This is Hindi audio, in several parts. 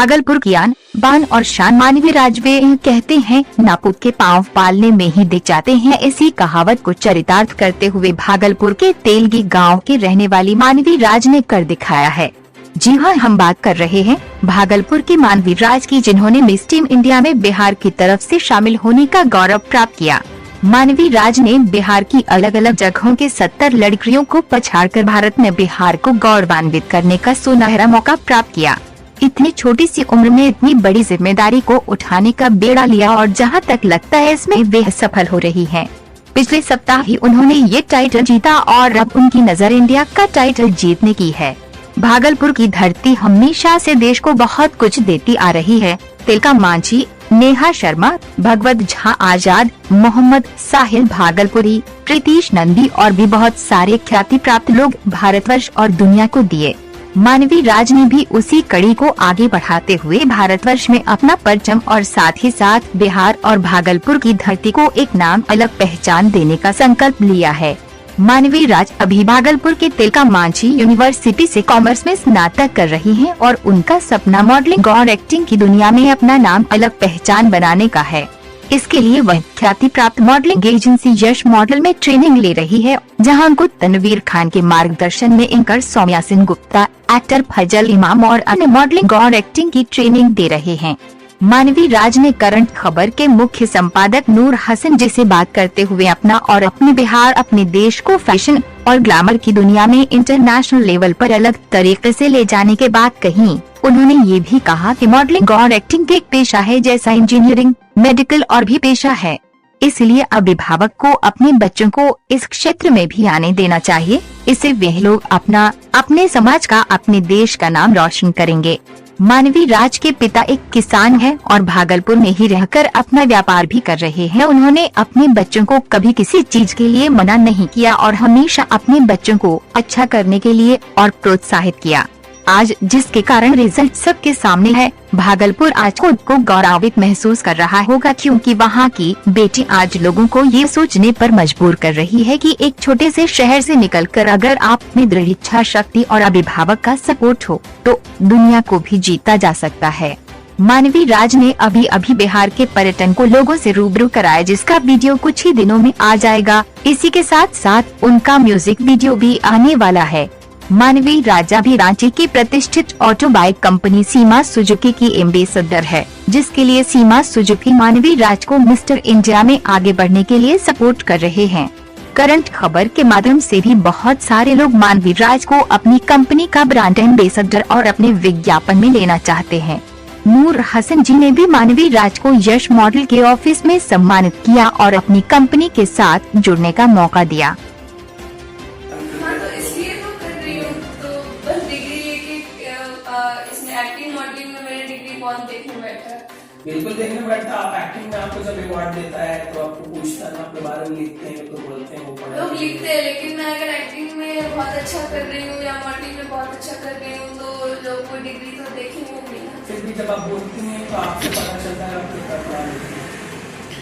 भागलपुर की आन बान और शान मानवी राज। वे कहते हैं नापुत के पाँव पालने में ही दिख जाते हैं। इसी कहावत को चरितार्थ करते हुए भागलपुर के तेलगी गांव के रहने वाली मानवी राज ने कर दिखाया है। जी हाँ, हम बात कर रहे हैं भागलपुर के मानवी राज की, जिन्होंने मिस टीम इंडिया में बिहार की तरफ से शामिल होने का गौरव प्राप्त किया। मानवी राज ने बिहार की अलग अलग जगहों के 70 लड़कियों को पछाड़कर भारत में बिहार को गौरवान्वित करने का सुनहरा मौका प्राप्त किया। इतनी छोटी सी उम्र में इतनी बड़ी जिम्मेदारी को उठाने का बेड़ा लिया और जहां तक लगता है इसमें वे सफल हो रही हैं। पिछले सप्ताह ही उन्होंने ये टाइटल जीता और अब उनकी नजर इंडिया का टाइटल जीतने की है। भागलपुर की धरती हमेशा से देश को बहुत कुछ देती आ रही है। तिलका मांझी, नेहा शर्मा, भगवत झा आजाद, मोहम्मद साहिल भागलपुरी, प्रीतीश नंदी और भी बहुत सारे ख्याति प्राप्त लोग भारतवर्ष और दुनिया को दिए। मानवी राज ने भी उसी कड़ी को आगे बढ़ाते हुए भारतवर्ष में अपना परचम और साथ ही साथ बिहार और भागलपुर की धरती को एक नाम अलग पहचान देने का संकल्प लिया है। मानवी राज अभी भागलपुर के तिलका मांझी यूनिवर्सिटी से कॉमर्स में स्नातक कर रही हैं और उनका सपना मॉडलिंग और एक्टिंग की दुनिया में अपना नाम अलग पहचान बनाने का है। इसके लिए वह ख्याति प्राप्त मॉडलिंग एजेंसी यश मॉडल में ट्रेनिंग ले रही है, जहां उनको तनवीर खान के मार्गदर्शन में एंकर सौम्या सिंह गुप्ता, एक्टर फजल इमाम और अन्य मॉडलिंग और एक्टिंग की ट्रेनिंग दे रहे हैं। मानवी राज ने करंट खबर के मुख्य संपादक नूर हसन जी से बात करते हुए अपना और अपने बिहार, अपने देश को फैशन और ग्लैमर की दुनिया में इंटरनेशनल लेवल पर अलग तरीके से ले जाने के बात कही। उन्होंने ये भी कहा कि मॉडलिंग और एक्टिंग एक पेशा है, जैसा इंजीनियरिंग, मेडिकल और भी पेशा है। इसलिए अभिभावक को अपने बच्चों को इस क्षेत्र में भी आने देना चाहिए। इससे वे लोग अपने समाज का, अपने देश का नाम रोशन करेंगे। मानवी राज के पिता एक किसान हैं और भागलपुर में ही रहकर अपना व्यापार भी कर रहे हैं। उन्होंने अपने बच्चों को कभी किसी चीज के लिए मना नहीं किया और हमेशा अपने बच्चों को अच्छा करने के लिए और प्रोत्साहित किया। आज जिसके कारण रिजल्ट सबके सामने है, भागलपुर आज खुद को गौरवान्वित महसूस कर रहा होगा, क्योंकि वहाँ की बेटी आज लोगों को ये सोचने पर मजबूर कर रही है कि एक छोटे से शहर से निकलकर अगर आप में दृढ़ इच्छा शक्ति और अभिभावक का सपोर्ट हो तो दुनिया को भी जीता जा सकता है। मानवी राज ने अभी बिहार के पर्यटन को लोगों से रूबरू कराया, जिसका वीडियो कुछ ही दिनों में आ जाएगा। इसी के साथ साथ उनका म्यूजिक वीडियो भी आने वाला है। मानवी राजा भी रांची की प्रतिष्ठित ऑटोबाइक कंपनी सीमा सुजुकी की एम्बेसडर है, जिसके लिए सीमा सुजुकी मानवी राज को मिस्टर इंडिया में आगे बढ़ने के लिए सपोर्ट कर रहे हैं। करंट खबर के माध्यम से भी बहुत सारे लोग मानवी राज को अपनी कंपनी का ब्रांड एम्बेसडर और अपने विज्ञापन में लेना चाहते हैं। नूर हसन जी ने भी मानवी राज को यश मॉडल के ऑफिस में सम्मानित किया और अपनी कंपनी के साथ जुड़ने का मौका दिया। एक्टिंग मॉडलिंग में मेरी डिग्री कौन देखने बैठा है? बिल्कुल देखने बैठा। आप एक्टिंग में आपको जब अवार्ड देता है तो आपको पूछता है, आपके बारे में लिखते हैं तो बोलते हैं, वो लोग लिखते हैं, लेकिन मैं अगर एक्टिंग में बहुत अच्छा कर रही हूँ या मॉडलिंग में बहुत अच्छा कर रही हूँ तो लोग कोई डिग्री तो देखेंगे नहीं। फिर भी जब आप बोलती हैं तो आपसे पता चलता है आपके क्या लिखते हैं।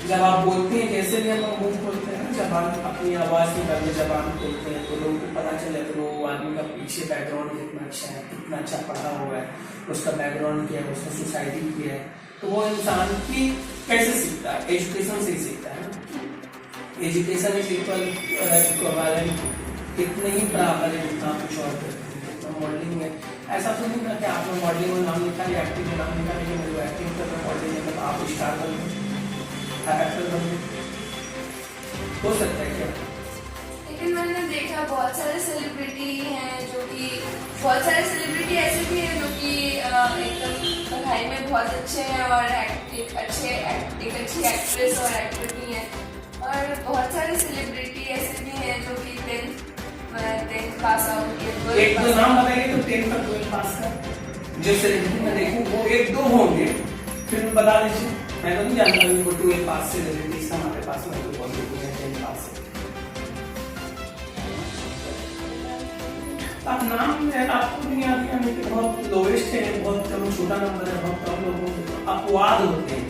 जब आप बोलती हैं, जैसे भी हम मुंह खोलते हैं, जब हम अपनी आवाज निकालते, जब हम खोलते हैं तो लोगों को पता चले तो वो आदमी का पीछे बैकग्राउंड कितना अच्छा है, कितना अच्छा पढ़ा हुआ है, उसका बैकग्राउंड क्या है, उसने सोसाइटी की है, तो वो इंसान की कैसे सीखता है, एजुकेशन से ही सीखता है। एजुकेशन इज इक्वल कितने ही बराबर है जितना कुछ और करते हैं। मॉडलिंग में ऐसा तो नहीं करते, आपने मॉडलिंग में नाम लिखा है, एक्टिंग में नाम लिखा है, लेकिन मेरे एक्टिंग कर रहे मॉडलिंग में तो आप स्टार बन हो सकता है क्या? लेकिन मैंने देखा बहुत सारे सेलिब्रिटी हैं जो कि बहुत सारे सेलिब्रिटी ऐसे भी हैं जो कि एकदम पढ़ाई में बहुत अच्छे हैं और एक अच्छी एक्ट्रेस और एक्टर भी हैं, और बहुत सारे सेलिब्रिटी ऐसे भी हैं जो कि 10th पास आउट किए। एक दो नाम बताइए तो 10th तक 12 पास कर जो सेलिब्रिटी में देखूं वो एक दो होंगे, फिर बता दीजिए। मैं तो नहीं जानता हूँ वो 12 पास सेलिब्रिटीज हमारे पास में तो बहुत लोग हैं 10th पास से। आप नाम है आपको नहीं आती है, लेकिन बहुत लोवेस्ट है, बहुत कम छोटा नंबर है, बहुत कम लोगों के अपवाद होते हैं।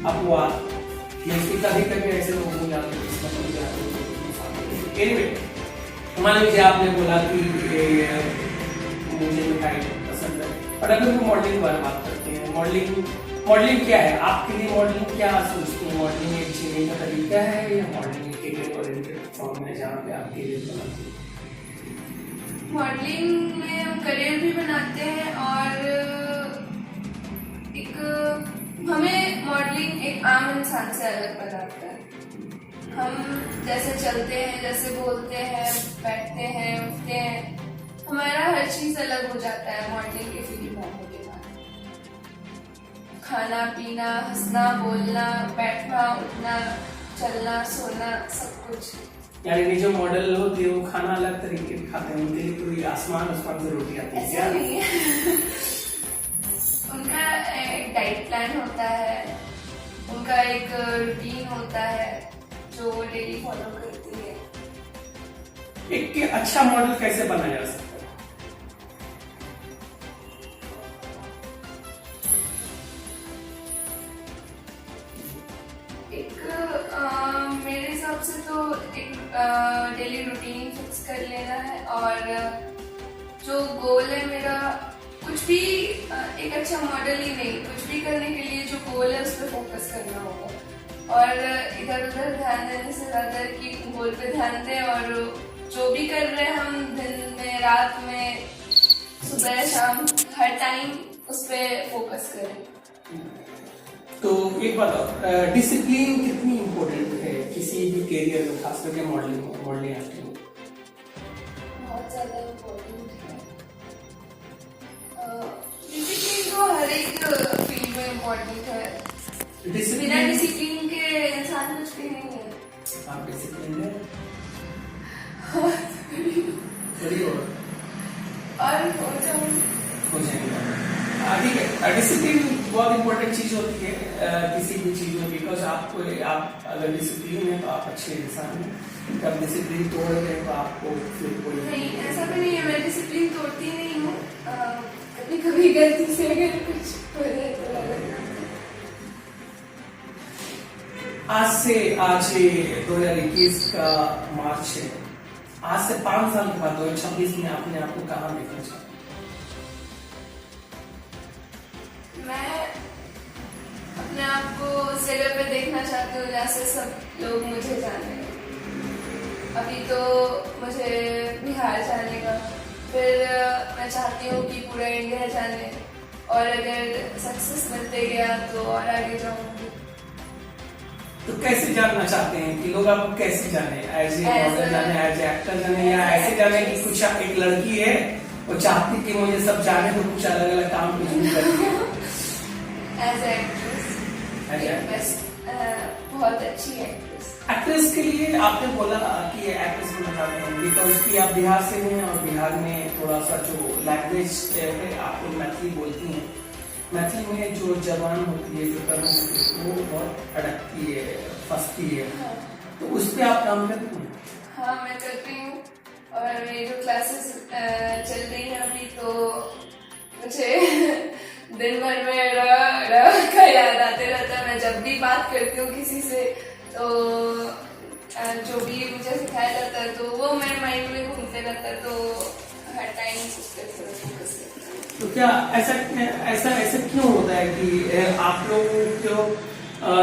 अपवाद लेकिन कभी कभी ऐसे लोग हो जाते हैं जिसका समझ आते हैं। एनीवे मान लीजिए आपने बोला कि मुझे मिठाई पसंद है और अगर हम मॉडलिंग के बारे में बात करते हैं, मॉडलिंग क्या है आपके लिए? मॉडलिंग क्या सोचते हैं? मॉडलिंग एक जीने का तरीका है या मॉडलिंग एक करियर ओरिएंटेड फॉर्म है जहाँ पे आप करियर बनाते हैं? मॉडलिंग में हम करियर भी बनाते हैं और एक हमें मॉडलिंग एक आम इंसान से अलग बनाता है। हम जैसे चलते हैं, जैसे बोलते हैं, बैठते हैं, उठते हैं, हमारा हर चीज अलग हो जाता है मॉडलिंग के फील्ड में आने के बाद। खाना पीना, हंसना बोलना, बैठना उठना, चलना सोना, सब कुछ। यानी जो मॉडल होती है वो खाना अलग तरीके से खाते हैं, उनके लिए पूरी आसमान से रोटी आती है? ऐसा नहीं है। उनका एक डाइट प्लान होता है, उनका एक रूटीन होता है जो वो डेली फॉलो करती है। एक अच्छा मॉडल कैसे बनाया जा सकता है? मेरे हिसाब से तो एक डेली रूटीन फिक्स कर लेना है और जो गोल है मेरा, कुछ भी एक अच्छा मॉडल ही नहीं, कुछ भी करने के लिए जो गोल है उस पर फोकस करना होगा और इधर उधर ध्यान देने से ज्यादा कि गोल पे ध्यान दें और जो भी कर रहे हैं हम दिन में, रात में, सुबह शाम, हर टाइम उस पर फोकस करें। तो एक बताओ, डिसिप्लिन कितनी इम्पोर्टेंट है किसी भी करियर में, खास करके मॉडलिंग एक्टिंग में? बहुत ज्यादा इम्पोर्टेंट है। डिसिप्लिन तो हर एक फील्ड में इम्पोर्टेंट है। बिना डिसिप्लिन के इंसान कुछ भी नहीं है। आप डिसिप्लिन है? और हो जाऊँ ठीक है। डिसिप्लिन बहुत इंपॉर्टेंट चीज होती है किसी भी चीज में, बिकॉज आप अगर डिसिप्लिन है तो आप अच्छे इंसान हैं, जब डिसिप्लिन तोड़ रहे हैं तो आपको फिर कोई नहीं, ऐसा भी नहीं है। मैं डिसिप्लिन तोड़ती नहीं हूँ, कभी कभी गलती से अगर कुछ हो जाए तो आज 2021 का मार्च है, आज से 5 साल के बाद 2026 में आपने आपको कहाँ देखना चाहिए? मैं अपने आप को उस जगह पे देखना चाहती हूँ जहाँ से सब लोग मुझे जाने। अभी तो मुझे बिहार जाने का, फिर मैं चाहती हूँ कि पूरा इंडिया जाने और अगर सक्सेस मिलते गया तो और आगे जाऊंगी। तो कैसे जानना चाहते हैं कि लोग आपको कैसे जाने? एज ए मॉडल जाने, एज ए एक्टर जाने, या ऐसे जाने कि कुछ एक लड़की है वो चाहती कि मुझे सब जाने तो कुछ अलग अलग काम कुछ भी करती है? एज एक्ट्रेस, बहुत अच्छी एक्ट्रेस। एक्ट्रेस के लिए आपने बोला कि एक्ट्रेस बनना चाहते हैं बिकॉज कि आप बिहार से हैं और बिहार में थोड़ा सा जो लैंग्वेज है, आप लोग मैथिली बोलती हैं, मैथिली में जो जबान होती है, जो टर्म होती है, वो बहुत अड़कती है, फंसती है। हाँ। तो उस पर आप काम करती हैं? हाँ, मैं करती हूँ और मेरी जो क्लासेस चल रही है अभी, तो मुझे दिन भर में र का याद आते रहता है। मैं जब भी बात करती हूँ किसी से तो जो भी मुझे सिखाया जाता है तो वो मेरे माइंड में घूमते रहता है, तो हर टाइम उस पर फोकस करता हूँ। तो क्या ऐसा क्यों होता है कि आप लोग जो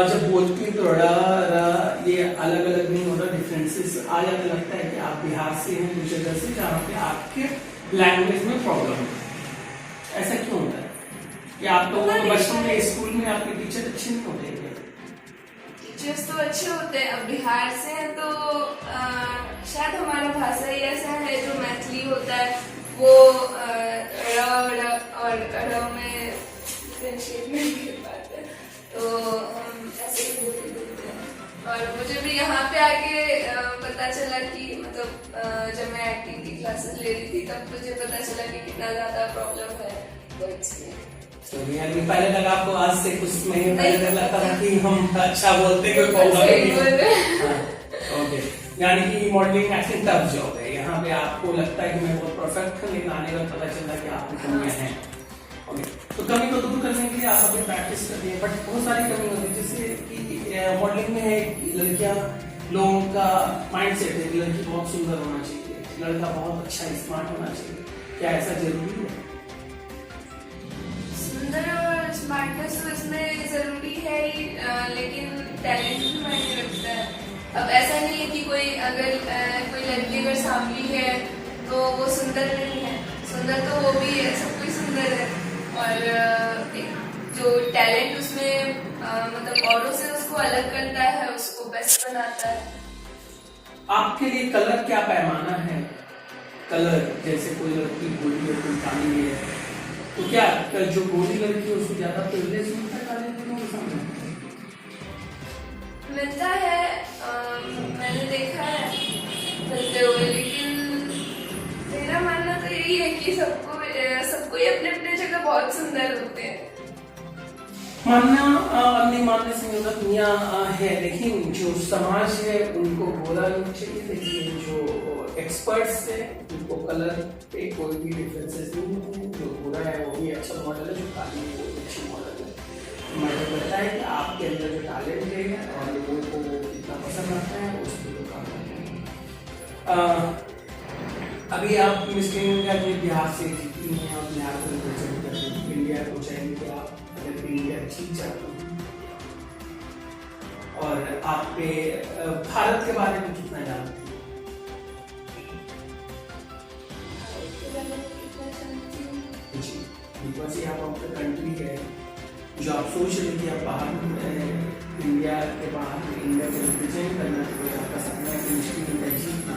जब बोलती तो ये अलग अलग नहीं होता, डिफरेंसेस आ जाते? लगता है कि आप बिहार से हैं, दूसरी जगह से, जहाँ पे आपके लैंग्वेज में प्रॉब्लम है। ऐसा क्यों होता है कि आप लोगों को बचपन में स्कूल में आपके टीचर अच्छे नहीं होते? टीचर्स तो अच्छे होते हैं। अब बिहार से है तो शायद हमारा भाषा ही ऐसा है, जो मैथिली होता है वो और में डिफरेंशिएट नहीं कर पाते, तो हम ऐसे ही बोलते हैं। और मुझे भी यहाँ पे आके पता चला कि मतलब जब मैं एक्टिंग की क्लासेस ले रही थी तब मुझे पता चला कि कितना ज्यादा प्रॉब्लम है वर्ड्स में। यानी पहले तक आपको आज से कुछ महीने पहले लगता था कि हम अच्छा बोलते कोई प्रॉब्लम नहीं। ओके, यानी कि मॉडलिंग एक्टिंग टफ जॉब है, यहाँ पे आपको लगता है कि मैं बहुत परफेक्ट हूँ, लेकिन आने का पता चलता है कि आपको कमियां हैं। ओके, तो कमी को दूर करने के लिए आप अपनी प्रैक्टिस करती हैं, बट बहुत सारी कमी होती है, जैसे कि मॉडलिंग में है लड़कियां, लोगों का माइंड सेट है कि लड़की बहुत सुंदर होना चाहिए, लड़का बहुत अच्छा स्मार्ट होना चाहिए। क्या ऐसा जरूरी है? है ही, लेकिन टैलेंट भी मायने रखता है। अब ऐसा नहीं है कि कोई लड़की अगर सांवली है तो वो सुंदर नहीं है, सुंदर तो वो भी है, सब कोई सुंदर है। और जो टैलेंट उसमें मतलब औरों से उसको अलग करता है, उसको बेस्ट बनाता है। आपके लिए कलर क्या पैमाना है? कलर जैसे कोई लड़की गोरी है, कोई काली है, तो क्या जो गोरी लड़की है उसको ज्यादा प्रिविलेज मिलता है काले लड़कों के सामने? मिलता है, मैंने देखा है मिलते हुए, लेकिन मेरा मानना तो यही है कि सबको ही अपने अपने जगह बहुत सुंदर होते हैं। मानना नहीं मानने से नहीं होता, दुनिया है, लेकिन जो समाज है उनको गोरा नहीं चाहिए, लेकिन जो एक्सपर्ट्स है उनको कलर पे कोई भी डिफरेंसेस नहीं होते हैं। जो गोरा है वो भी अच्छा मॉडल है, जो काली है वो भी अच्छी मॉडल है। मुझे लगता है कि आपके अंदर जो टैलेंट है और लोगों को वो कितना पसंद आता है उसके लिए काम करते हैं। अभी आप मिस इंडिया में बिहार से जीती हैं, आप बिहार को रिप्रेजेंट करते हैं, इंडिया को चाहेंगे कि आप अगर इंडिया जीत जाते हैं, और आप पे भारत के बारे में कितना जानते हैं? जी, बिकॉज ये आप आपका कंट्री है, जो आप सोच रहे कि आप बाहर इंडिया के बाहर इंडिया को रिप्रेजेंट करना, तो आपका सपना है कि मुश्किल इंडिया जीतना,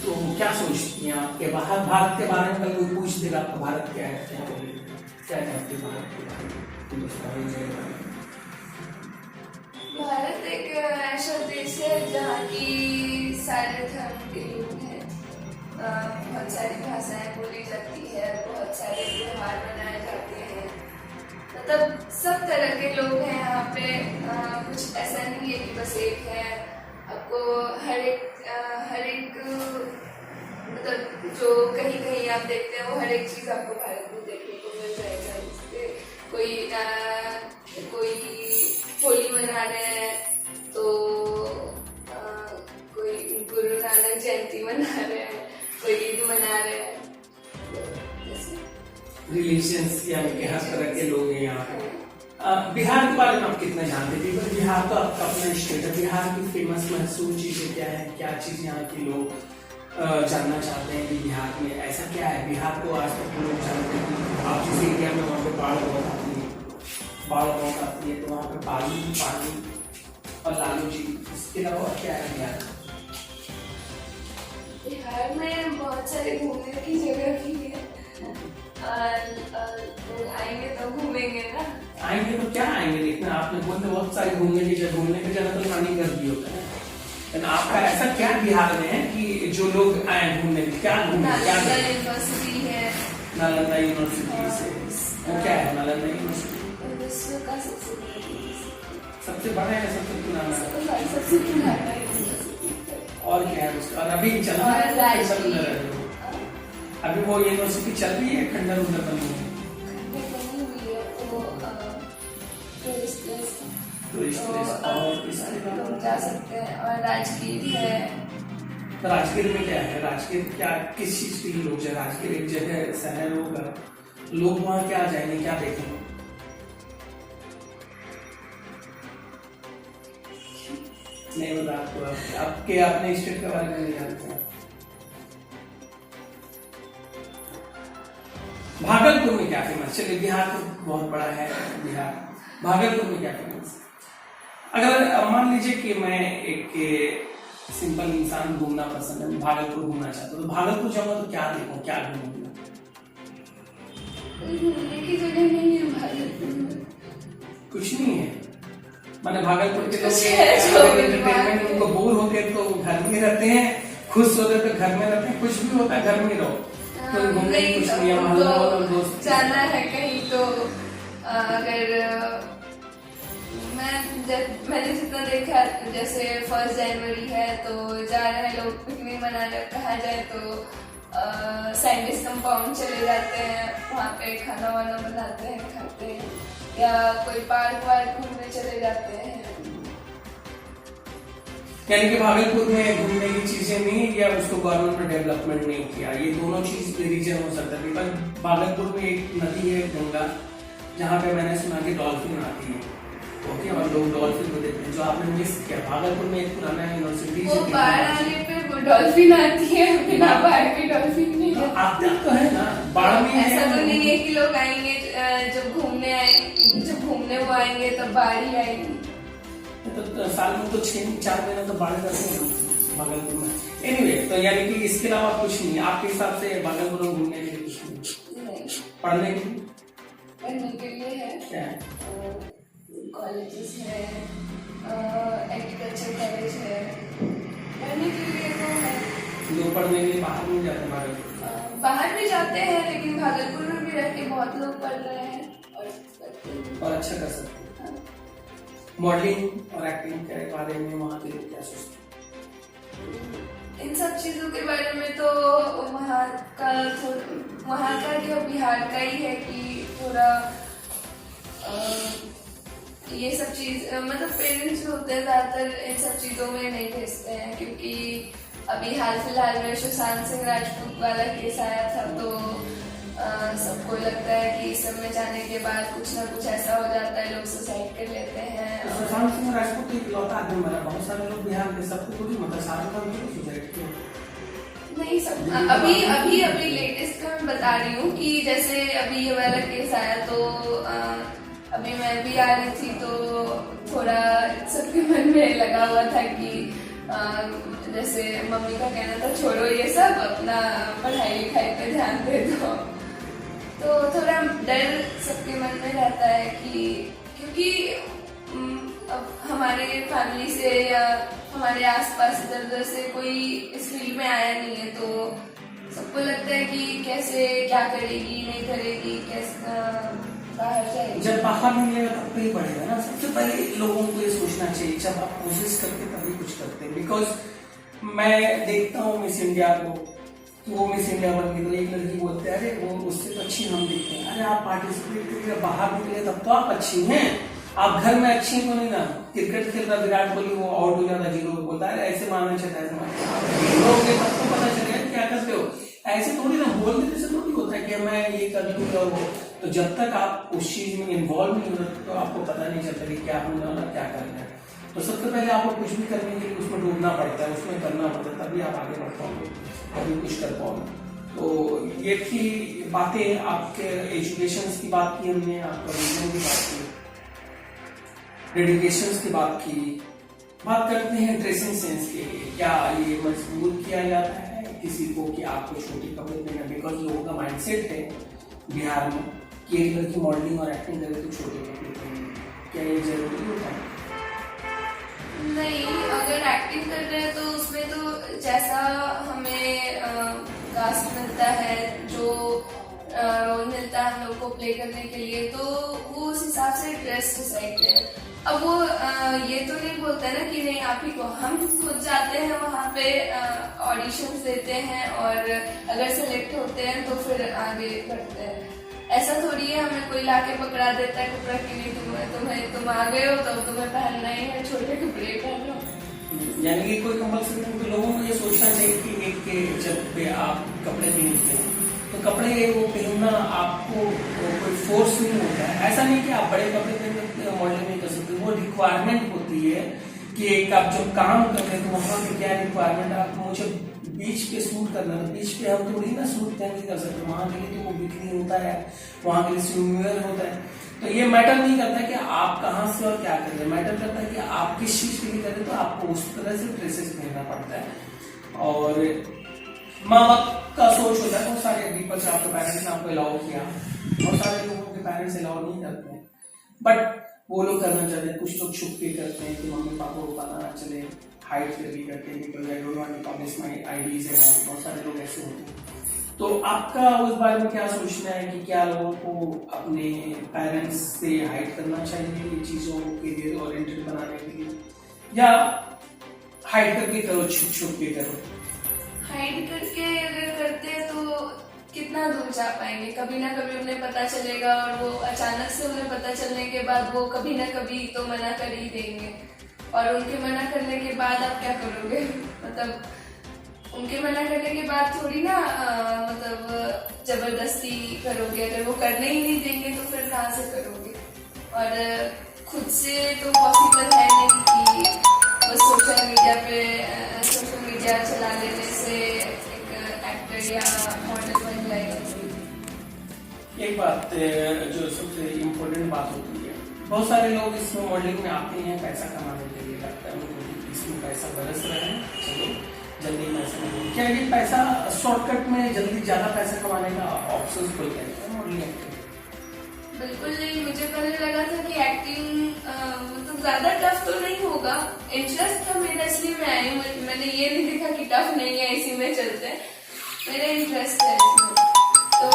तो क्या सोचती हैं आपके बाहर भारत के बारे में? कल कोई पूछ देगा आपका भारत क्या है, क्या चाहते हैं भारत के बारे में? भारत एक ऐसा देश है जहाँ की सारे धर्म के लोग हैं, बहुत सारी भाषाएं बोली जाती है, बहुत सारे त्योहार मनाए जाते हैं, मतलब सब तरह के लोग हैं यहाँ पे। कुछ ऐसा नहीं है कि बस एक है, आपको हर एक मतलब जो कहीं कहीं आप देखते हैं वो हर एक चीज आपको भारत में देखने को मिल जाएगा। कोई होली मना रहे हैं तो कोई गुरु नानक जयंती मना रहे हैं, कोई ईद मना रहे हैं, रिलीजियंस यानी कि हर तरह के लोग हैं यहाँ पे। बिहार के बारे में आप कितना जानते थे? बिहार तो आपका अपना स्टेट है, बिहार की फेमस मशहूर चीजें क्या है, क्या चीज यहाँ के लोग जानना चाहते हैं कि बिहार में ऐसा क्या है? बिहार को आज तक लोग जानते हैं, आप जिस एरिया में वहाँ पे बाढ़ बहुत आती है तो वहाँ पे पानी और लालू जी, इसके अलावा क्या है बिहार? बिहार में बहुत सारे घूमने की जगह भी है, आएंगे तो घूमेंगे ना। आएंगे तो क्या आएंगे देखना, आपने बोलते बहुत सारे घूमने की जगह तो प्लानिंग कर दी होता है, लेकिन आपका ऐसा क्या बिहार में है कि जो लोग आए घूमने, क्या घूमने? नालंदा यूनिवर्सिटी है, नालंदा यूनिवर्सिटी से वो क्या है? नालंदा यूनिवर्सिटी विश्व का सबसे बड़ा है, सबसे पुराना सबसे पुराना यूनिवर्सिटी। और क्या है उसका? और अभी चल रहा है, अभी वो यूनिवर्सिटी चल रही है, खंडर उधर बनी है, टूरिस्ट प्लेस और इस लोग जा सकते हैं। और राजगीर है। तो राजगीर में क्या है? राजगीर क्या किस चीज के लिए लोग जाए? राजगीर एक जगह शहर होगा, लोग वहाँ क्या जाएंगे, क्या देखेंगे? नहीं बता आपको, आपके अपने स्टेट के बारे में नहीं जानते हैं। भागलपुर में क्या फेमस? चलिए बिहार तो बहुत बड़ा है, बिहार भागलपुर में क्या फेमस? अगर मान लीजिए कि मैं एक सिंपल इंसान घूमना पसंद है, भागलपुर घूमना चाहता हूँ, तो भागलपुर जाऊंगा तो क्या देखूं, क्या घूमूंगा? घूमने की जगह नहीं है भागलपुर में, कुछ नहीं है। मैंने भागलपुर के लोग एंटरटेनमेंट उनको बोर होते तो घर में रहते हैं, खुश होते तो घर में रहते हैं, कुछ भी होता है घर में रहो, तो घूमने की कुछ नहीं है। तो दोस्त जाना है कहीं तो अगर मैंने जितना देखा, जैसे 1 जनवरी है तो जा रहे हैं लोग पिकनिक मनाने, कहा जाए तो साइंटिस्ट कंपाउंड चले जाते हैं, वहाँ पे खाना वाना बनाते हैं, खाते हैं, या कोई पार्क वार्क घूमने चले जाते हैं। यानी कि भागलपुर में घूमने की चीजें नहीं, या उसको गवर्नमेंट ने डेवलपमेंट नहीं किया, ये दोनों चीज रीजन हो सकता है। भागलपुर में एक नदी है गंगा, जहाँ पे मैंने सुना कि डॉल्फिन आती है, ओके, और लोग डॉल्फिन को देखते हैं, जो आपने मिस किया। भागलपुर में एक पुराना यूनिवर्सिटी वो बाढ़ आने पे वो डॉल्फिन आती है, बिना बाढ़ के डॉल्फिन नहीं आती। आते तो है ना, बाढ़ में ऐसा तो नहीं है कि लोग आएंगे जब घूमने आएंगे, जब घूमने वो आएंगे तब बाढ़ ही आएगी। तो साल में तो 4 महीने तो बाढ़ करते हैं भागलपुर में। एनीवे, तो यानी कि इसके अलावा कुछ नहीं आपके हिसाब से भागलपुर में घूमने के लिए? कुछ नहीं। पढ़ने के लिए? पढ़ने के लिए है क्या है? कॉलेजेस है, एग्रीकल्चर कॉलेज है, पढ़ने के लिए तो है। लोग पढ़ने के लिए बाहर नहीं जाते भागलपुर? बाहर भी जाते हैं, लेकिन भागलपुर में भी रह के बहुत लोग पढ़ रहे हैं और अच्छा कर सकते हैं। मॉडलिंग और एक्टिंग के बारे में वहाँ के लोग क्या सोचते हैं? इन सब चीजों के बारे में तो वहाँ का जो बिहार का ही है कि थोड़ा ये सब चीज मतलब पेरेंट्स जो होते हैं ज्यादातर इन सब चीजों में नहीं भेजते हैं, क्योंकि अभी हाल फिलहाल में सुशांत सिंह राजपूत वाला केस आया था, तो सबको लगता है कि इस सब में जाने के बाद कुछ ना कुछ ऐसा हो जाता है, लोग सुसाइड कर लेते हैं। सुशांत सिंह राजपूत एक लौता आदमी मरा, बहुत सारे लोग बिहार के सबको थोड़ी मतलब सारे लोग सुसाइड किया नहीं सब अभी लेटेस्ट का मैं बता रही हूँ कि जैसे अभी ये वाला केस आया तो अभी मैं भी आ रही थी, तो थोड़ा सबके मन में लगा हुआ था कि जैसे मम्मी का कहना था छोड़ो ये सब, अपना पढ़ाई लिखाई पे ध्यान दे दो, तो थोड़ा डर सबके मन में रहता है कि क्योंकि अब हमारे फैमिली से या हमारे आसपास इधर उधर से कोई इस फील्ड में आया नहीं है, तो सबको लगता है कि कैसे क्या करेगी नहीं करेगी, कैसे बाहर जाएगी। जब बाहर निकलेगा तब पे ही बढ़ेगा ना। सबसे पहले लोगों को ये सोचना चाहिए, जब आप कोशिश करते तभी कुछ करते हैं। बिकॉज मैं देखता हूँ मिस इंडिया को, तो वो मिस इंडिया बन गई, तो एक लड़की बोलते हैं अरे वो उससे तो अच्छी हम दिखते हैं। अरे आप पार्टिसिपेट करके बाहर निकले तब तो आप अच्छी हैं, आप घर में अच्छी तो नहीं ना। क्रिकेट खेल रहा विराट कोहली, वो आउट हो जाता 0 बोलता है ऐसे मारना चाहिए, ऐसे मारना चाहिए, सबको पता चलेगा क्या करते हो। ऐसे थोड़ी ना बोल देने से थोड़ी होता है कि मैं ये कर लूंगा वो। तो जब तक आप उस चीज में इन्वॉल्व नहीं होते तो आपको पता नहीं चलता कि क्या होने वाला क्या करना है। तो सबसे पहले आपको कुछ भी करने के लिए उसमें डूबना पड़ता है, उसमें करना पड़ता है, तभी आप आगे बढ़ पाओगे, तभी कुछ कर पाओगे। तो ये थी बातें, आपके एजुकेशन की बात की हमने, आपका विजन की बात की, डेडिकेशन की बात की। बात करते हैं ड्रेसिंग सेंस के लिए। क्या ये मजबूर किया जाता है किसी को कि आपको छोटे कपड़े पहनना? बिकॉज लोगों का माइंडसेट है बिहार में कि एक लड़की मॉडलिंग और एक्टिंग करे तो छोटे कपड़े पहने, क्या ये जरूरी होता है? नहीं, अगर एक्टिंग कर रहे हैं तो उसमें तो जैसा हमें कास्ट मिलता है, जो रोल मिलता है हम लोग को प्ले करने के लिए, तो वो उस हिसाब से ड्रेस डिसाइड करें। अब वो ये तो नहीं बोलता ना कि नहीं आप ही को, हम खुद जाते हैं वहाँ पे ऑडिशंस देते हैं और अगर सेलेक्ट होते हैं तो फिर आगे बढ़ते हैं। ऐसा थोड़ी है हमें कोई लाके पकड़ा देता है कपड़ा के लिए, तुम आ गए हो तो तुम्हें पहनना ही है, छोटे कपड़े पहनो। यानी कि कोई कंपल्सरी नहीं, तो लोगों को ये सोचना चाहिए कि एक के जब पे आप कपड़े पहनते हैं तो कपड़े वो पहनना आपको कोई फोर्स नहीं होता है। ऐसा नहीं कि आप बड़े कपड़े पहन मॉडलिंग नहीं कर सकते, वो रिक्वायरमेंट होती है कि एक आप जब काम कर रहे हैं तो वहाँ पे क्या रिक्वायरमेंट है। आपको मुझे बीच पे शूट करना है, बीच पे हम थोड़ी ना शूट नहीं कर सकते, वहाँ के लिए तो वो बिकनी होता है, वहाँ के लिए स्विमवेयर होता है। तो ये मैटर नहीं करता कि आप कहाँ से और क्या कर रहे हैं, मैटर करता है कि आप किस चीज के लिए करें, तो आपको उस तरह से ड्रेसेस पहनना पड़ता है। और माँ बाप का सोच होता है, बहुत सारे पीपल्स आपके पेरेंट्स ने आपको अलाउ किया, बहुत सारे लोगों के पेरेंट्स अलाउ नहीं करते हैं, बट वो लोग करना चाहते हैं। कुछ लोग छुप के करते हैं कि मम्मी पापा को पता ना चले, हाइड करके करते हैं, because I don't want to publish my IDs है, बहुत सारे लोग ऐसे होते हैं। तो आपका उस बारे में क्या सोचना है कि क्या लोगों को अपने पेरेंट्स से हाइड करना चाहिए ये चीजों को करियर ओरिएंटेड बनाने के लिए, या हाइड करके करो, छुप छुप के करो? हाइड करके अगर करते हैं तो कितना दूर जा पाएंगे, कभी ना कभी उन्हें पता चलेगा, और वो अचानक से उन्हें पता चलने के बाद वो कभी ना कभी तो मना कर ही देंगे, और उनके मना करने के बाद आप क्या करोगे? मतलब उनके मना करने के बाद थोड़ी ना मतलब जबरदस्ती करोगे, अगर वो करने ही नहीं देंगे तो फिर कहाँ से करोगे? और खुद से तो पॉसिबल है नहीं कि बस सोशल मीडिया चला लेने से एक एक्टर या मॉडल बन जाएगा। एक बात जो सबसे इम्पोर्टेंट बात होती है, बहुत सारे लोग इसमें मॉडलिंग में आते हैं पैसा कमाने के लिए, लगता है उनको कि इसमें पैसा बरस रहा है, चलो जल्दी पैसा मिलेगा। क्या ये पैसा शॉर्टकट में जल्दी ज्यादा पैसा कमाने का ऑप्शन खुल गया मॉडलिंग? बिल्कुल नहीं, मुझे पहले लगा था कि एक्टिंग मतलब ज्यादा टफ तो नहीं होगा। इंटरेस्ट था मेरा इसलिए मैं आई, मैंने ये नहीं देखा कि टफ नहीं है इसी में चलते हैं, मेरा इंटरेस्ट है इसमें। तो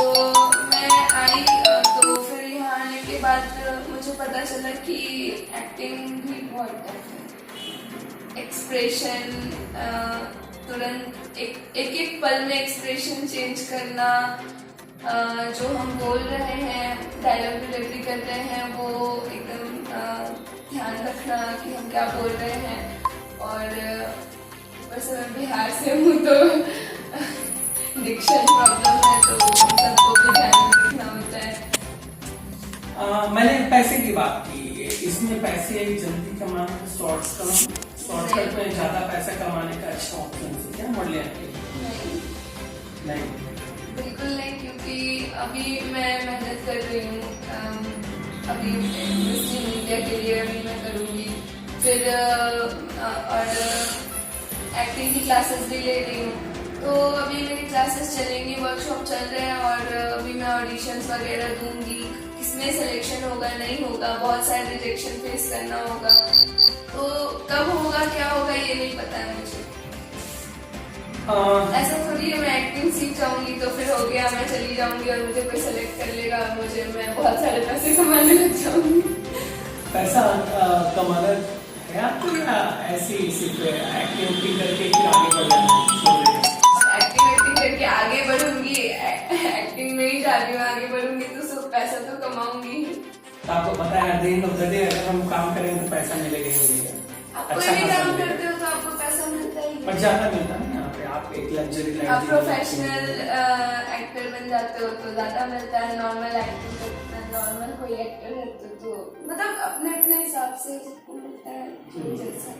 मैं आई, तो फिर यहाँ आने के बाद मुझे पता चला कि एक्टिंग भी बहुत टफ है। एक्सप्रेशन तुरंत एक पल में एक्सप्रेशन चेंज करना, जो हम बोल रहे हैं, डायलॉग डिलीवरी कर रहे हैं, वो एकदम ध्यान रखना कि हम क्या बोल रहे हैं। और वैसे मैं बिहार से हूँ तो डिक्शन प्रॉब्लम है, तो सबको भी ध्यान रखना होता है। मैंने पैसे की बात की, इसमें पैसे जल्दी कमाने, शॉर्टकट में ज्यादा पैसा कमाने का अच्छा ऑप्शन है क्या मॉडलिंग? नहीं, बिल्कुल नहीं, क्योंकि अभी मैं मेहनत कर रही हूँ, अभी इंडस्ट्री मीडिया के लिए अभी मैं करूँगी, फिर और एक्टिंग की क्लासेस भी ले रही हूँ। तो अभी मेरी क्लासेस चलेंगी, वर्कशॉप चल रहे हैं, और अभी मैं ऑडिशंस वगैरह दूंगी, किसमें सिलेक्शन होगा नहीं होगा, बहुत सारे रिजेक्शन फेस करना होगा, तो कब होगा क्या होगा ये नहीं पता है मुझे। ऐसा थोड़ी है मैं एक्टिंग सीख जाऊंगी तो फिर हो गया, मैं चली जाऊंगी और मुझे कोई सेलेक्ट कर लेगा और मैं बहुत सारे पैसे कमाने लग जाऊंगी। पैसा कमाना है आपको या ऐसे ही सिर्फ एक्टिंग करके फिर आगे बढ़ जाना? एक्टिंग करके आगे बढ़ूंगी, एक्टिंग में ही जा रही हूँ, आगे बढ़ूंगी तो सब पैसा तो कमाऊंगी। तो आपको पता है दिन ऑफ द डे अगर हम काम करेंगे तो पैसा मिलेगा ही मिलेगा। आप कोई भी काम करते हो तो आपको पैसा मिलता ही है, पर ज्यादा मिलता है यहाँ पे। आप एक लग्जरी लाइफ, आप प्रोफेशनल एक्टर बन जाते हो तो ज्यादा मिलता है, नॉर्मल एक्टिंग करते हैं, नॉर्मल कोई एक्टर है तो मतलब अपने अपने हिसाब से सबको मिलता है जैसा।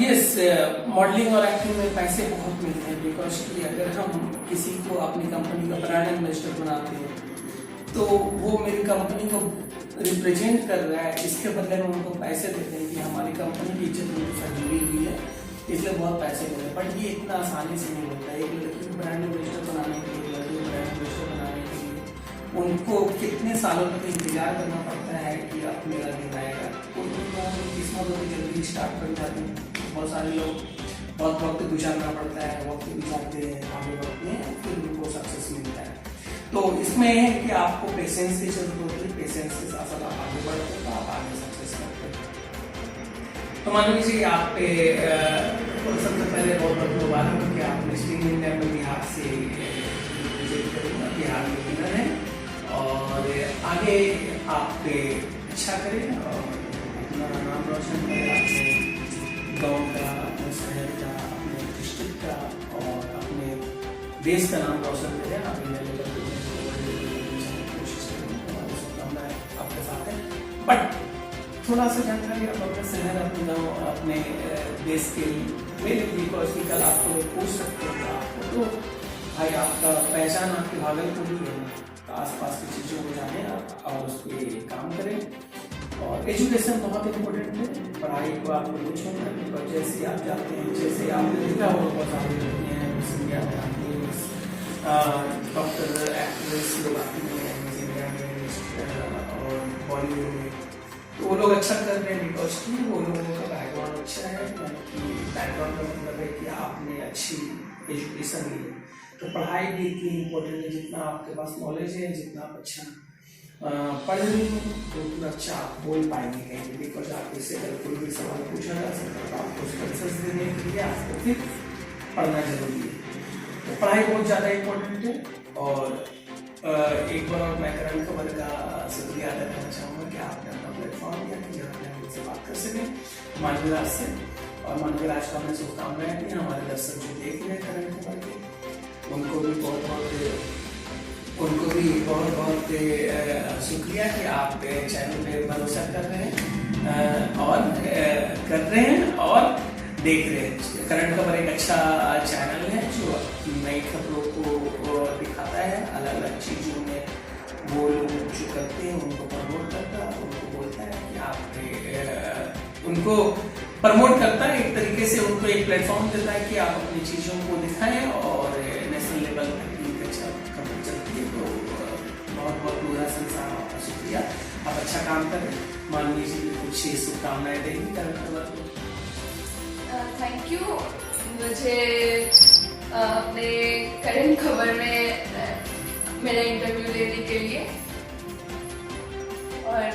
यस, मॉडलिंग और एक्टिंग में पैसे बहुत मिलते हैं, बिकॉज कि अगर हम किसी को अपनी कंपनी का ब्रांड एम्बेसडर बनाते हैं तो वो मेरी कंपनी को रिप्रेजेंट कर रहा है, इसके बदले में उनको पैसे देते हैं कि हमारी कंपनी की इज्जत उनके साथ जुड़ी हुई है, इसलिए बहुत पैसे मिलते हैं। बट ये इतना आसानी से नहीं होता है। एक लड़की को ब्रांड एम्बेसडर बनाने के लिए, लड़की को ब्रांड एम्बेसडर बनाने के लिए उनको कितने सालों तक इंतजार करना पड़ता है कि अब मेरा दिन आएगा। कोई किस्मत होती जल्दी स्टार्ट कर जाते हैं, बहुत सारे लोग बहुत वक्त गुजारना पड़ता है, वक्त गुजारते हैं आगे वक्त में फिर उनको सक्सेस मिलता है। तो इसमें है कि आपको पेशेंस की जरूरत होती है, पेशेंस के साथ साथ आप आगे बढ़ते हो तो आप आगे सक्सेस करते हो। तो मान लीजिए आप पे सबसे पहले बहुत बहुत मुबारक हो कि आपने स्ट्रीम इंडिया में बिहार से बिहार में विनर है, और आगे आप पे अच्छा करें और अपना नाम रोशन करें, अपने गाँव का, अपने शहर का, अपने डिस्ट्रिक्ट का और अपने देश का नाम रोशन करें। आप इंडिया लेवल पे कोशिश करें, शुभकामनाएं आपके साथ है। बट थोड़ा सा जानकारी आप अपने शहर, अपने गाँव, अपने देश के ले लीजिए, बिकॉज कल आपको लोग पूछ सकते हैं आपको, तो भाई आपका पहचान आपके भागलपुर ही है, तो आसपास की चीज़ों को जाने आप और उस पर काम करें। और एजुकेशन बहुत इम्पोर्टेंट है, पढ़ाई को आपको नहीं छोड़ना, बिकॉज जैसे आप जाते हैं, जैसे आपने देखा होगा बहुत सारी लड़कियाँ हैं मिस इंडिया में आती हैं, डॉक्टर एक्ट्रेस लोग आती हैं मिस इंडिया में और बॉलीवुड में, तो वो लोग अच्छा कर रहे हैं बिकॉज कि वो लोगों का बैकग्राउंड अच्छा है, यानी कि बैकग्राउंड का मतलब है कि आपने अच्छी एजुकेशन ली है। तो पढ़ाई भी इतनी इम्पोर्टेंट है, जितना आपके पास नॉलेज है, जितना आप अच्छा पढ़ रही हैं तो उतना अच्छा आप बोल पाएंगे कहीं, बिकॉज आप इससे अगर कोई भी सवाल पूछा जा सकता है तो आपको उसका आंसर देने के लिए आपको फिर पढ़ना जरूरी है। तो पढ़ाई बहुत ज़्यादा इम्पोर्टेंट है। और एक बार और मैं करण खबर का शुक्रिया अदा करना चाहूँगा कि आपने अपना प्लेटफॉर्म दिया कि जहाँ पे हम उनसे बात कर सकें मानवी राज से, और मानवी राज का हमें शुभकामनाएं दी। हमारे दर्शक जो देख रहे हैं करण खबर के, उनको भी बहुत बहुत उनको भी बहुत बहुत शुक्रिया कि आप चैनल पे भरोसा कर रहे हैं और कर रहे हैं और देख रहे हैं। करंट खबर एक अच्छा चैनल है जो नई खबरों को दिखाता है, अलग अलग चीज़ों में वो लोग जो करते हैं उनको प्रमोट करता है, उनको बोलता है कि आप उनको प्रमोट करता है, एक तरीके से उनको एक प्लेटफॉर्म देता है कि आप अपनी चीज़ों को दिखाएं और नेशनल लेवल तक खबर चलती है। तो बहुत बहुत पूरा संसार आपका शुक्रिया, आप अच्छा काम करें। माननीय जी की कुछ शुभकामनाएं देंगे करंट खबर को। थैंक यू मुझे अपने करंट खबर में मेरा इंटरव्यू लेने के लिए, और